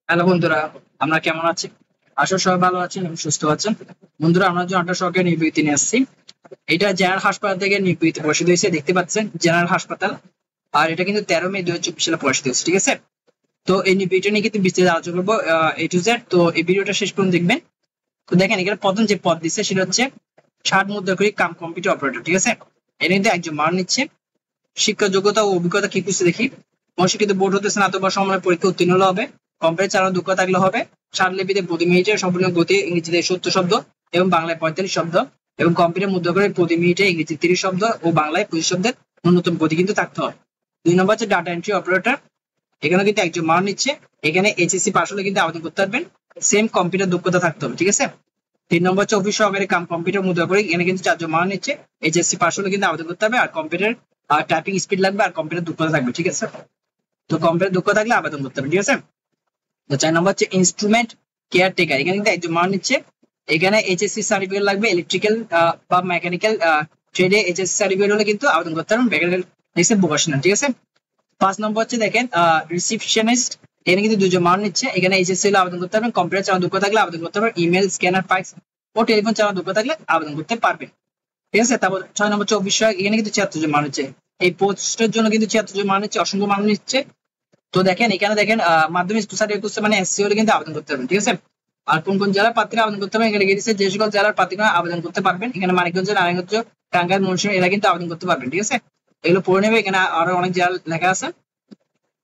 Hello বন্ধুরা, আমরা কেমন আছি? আসলে সবাই ভালো আছেন এবং সুস্থ আছেন। বন্ধুরা, আমরা যে 28 সরকারি নির্বিঘ্ন নিয়ে আসছি, এটা জেনারেল হাসপাতাল থেকে নির্বিঘ্ন প্রকাশিত হয়েছে, দেখতে পাচ্ছেন জেনারেল হাসপাতাল। আর এটা কিন্তু 13 মে 2024 সালে প্রকাশিত হয়েছে, ঠিক আছে? তো এই নির্বিঘ্ন নিয়ে কিন্তু বিস্তারিত আলোচনা করবো এ টু জেড। তো এই ভিডিওটা শেষ পর্যন্ত দেখবেন। তো দেখেন, এখানে প্রথম যে পদ দিচ্ছে সেটা হচ্ছে 60 মুদ্রাকরি কাম কম্পিউটার অপারেটর, ঠিক আছে? এটা কিন্তু একজন মান নিচ্ছে। শিক্ষা যোগ্যতা ও অভিজ্ঞতা কি খুঁজছে দেখি। অশিক্ষিত বোর্ড হতে স্নাতক বা সমমানের পরীক্ষা উত্তীর্ণ হলে হবে। কম্পিউটার চালানোর দক্ষতা থাকলে হবে। লিপিতে প্রতি মিনিটে সম্পূর্ণ গতি, ইংরেজিতে 70 শব্দ এবং বাংলায় 45 শব্দ, এবং কম্পিউটার মুদ্রা করে প্রতি মিনিটে ইংরেজি 30 শব্দ ও বাংলায় 25 শব্দের ন্যূনতম গতি কিন্তু থাকতে হবে। 2 নম্বর হচ্ছে ডাটা এন্ট্রি অপারেটর। এখানে কিন্তু একজন মান নিচ্ছে। এখানে এইচএসসি পাস হলে কিন্তু আবেদন করতে পারবেন। সেম কম্পিউটার দক্ষতা থাকতে হবে, ঠিক আছে? 3 নম্বর হচ্ছে অফিস সহকারী কাম কম্পিউটার মুদ্রা করে। এখানে কিন্তু 4 জন মান নিচ্ছে। এইচএসসি পাস হলে কিন্তু আবেদন করতে হবে। আর কম্পিউটার টাইপিং স্পিড লাগবে, আর কম্পিউটার দক্ষতা থাকবে, ঠিক আছে? তো কম্পিউটার দক্ষতা থাকলে আবেদন করতে হবে, ঠিক আছে? তো 4 নম্বর হচ্ছে ইনস্ট্রুমেন্ট কেয়ার টেকার। এখানে কিন্তু একজন মান নিচ্ছে। এখানে এইচএসসি সার্টিফিকেট লাগবে। ইলেকট্রিক্যাল বা মেকানিক্যাল ট্রেডে এইচএসসি সার্টিফিকেট হলে কিন্তু আবেদন করতে পারবেন। মেকানিক্যাল ভোকেশনাল, ঠিক আছে? 5 নম্বর হচ্ছে দেখেন রিসিপশনিস্ট। এখানে কিন্তু 2 জন মান নিচ্ছে। এখানে এইচএসসি হলে আবেদন করতে পারবেন। কম্পিউটার চালানোর দক্ষতা থাকলে আবেদন করতে পারবেন। ইমেল, স্ক্যানার, ফাক্স ও টেলিফোন চালানোর দক্ষতা থাকলে আবেদন করতে পারবেন, ঠিক আছে? তারপর 6 নম্বর হচ্ছে অফিস সহায়ক। এখানে কিন্তু 76 জন মান নিচ্ছে। এই পোস্টের জন্য কিন্তু 76 জন মান নিচ্ছে, অসংখ্য মান নিচ্ছে। তো দেখেন, এখানে দেখেন মাধ্যমিক সার্টিফিকেট করছে মানে এসসি হলে কিন্তু আবেদন করতে পারবেন, ঠিক আছে? আর কোন কোন জেলার প্রার্থীরা আবেদন করতে পারবেন এখানে লিখে দিচ্ছে। যে সকল জেলার প্রার্থীরা আবেদন করতে পারবেন, এখানে মানিকগঞ্জ, নারায়ণগঞ্জ, টাঙ্গাইল, মুন্সিগঞ্জ এরা কিন্তু আবেদন করতে পারবেন, ঠিক আছে? এগুলো পড়ে নেবে। এখানে আরো অনেক জেলা লেখা আছে।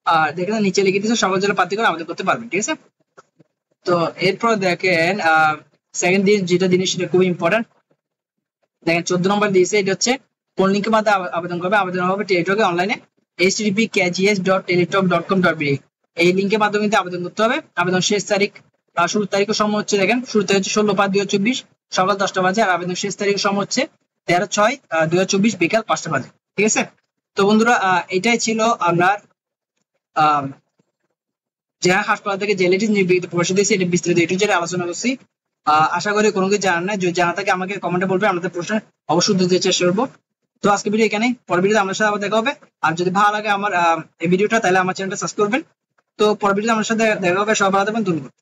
আর দেখেন নিচে লিখে দিচ্ছে সকল জেলার প্রার্থীরা আবেদন করতে পারবেন, ঠিক আছে? তো এরপর দেখেন সেকেন্ড দিন যেটা জিনিস সেটা খুবই ইম্পর্টেন্ট। দেখেন 14 নম্বর দিয়েছে। এটা হচ্ছে কোন লিঙ্কের মাধ্যমে আবেদন করবে। আবেদন হবে টেলিটকে অনলাইনে http://kgs.teletalk.com.bd। এই লিঙ্কের মাধ্যমে কিন্তু আবেদন করতে হবে। আবেদন শেষ তারিখ, শুরুর তারিখের সময় হচ্ছে দেখেন, শুরু তারিখ হচ্ছে 16/5/2024 সকাল 10টা বাজে। আর আবেদন শেষ তারিখের সময় হচ্ছে 13/6/2024 বিকাল 5টা বাজে, ঠিক আছে? তো বন্ধুরা, এটাই ছিল আপনার জেলা হাসপাতাল থেকে যে লেটেস্ট নির্বাচিত প্রকাশিত হয়েছে। এটা বিস্তারিত একটু যেটা আলোচনা করছি। আশা করি কোনো কিছু জানার নাই। যদি জানা থাকে আমাকে কমেন্টে বলবে, আমাদের প্রশ্ন অবশ্যই দিতে চেষ্টা করবো। তো আজকে ভিডিও এখানে, পরের ভিডিওতে আপনার সাথে আবার দেখা হবে। আর যদি ভালো লাগে আমার এই ভিডিওটা, তাহলে আমার চ্যানেলটা সাবস্ক্রাইব করবেন। তো পরের ভিডিওতে আমার সাথে দেখা হবে। সবাই ভালো থাকবেন, ধন্যবাদ।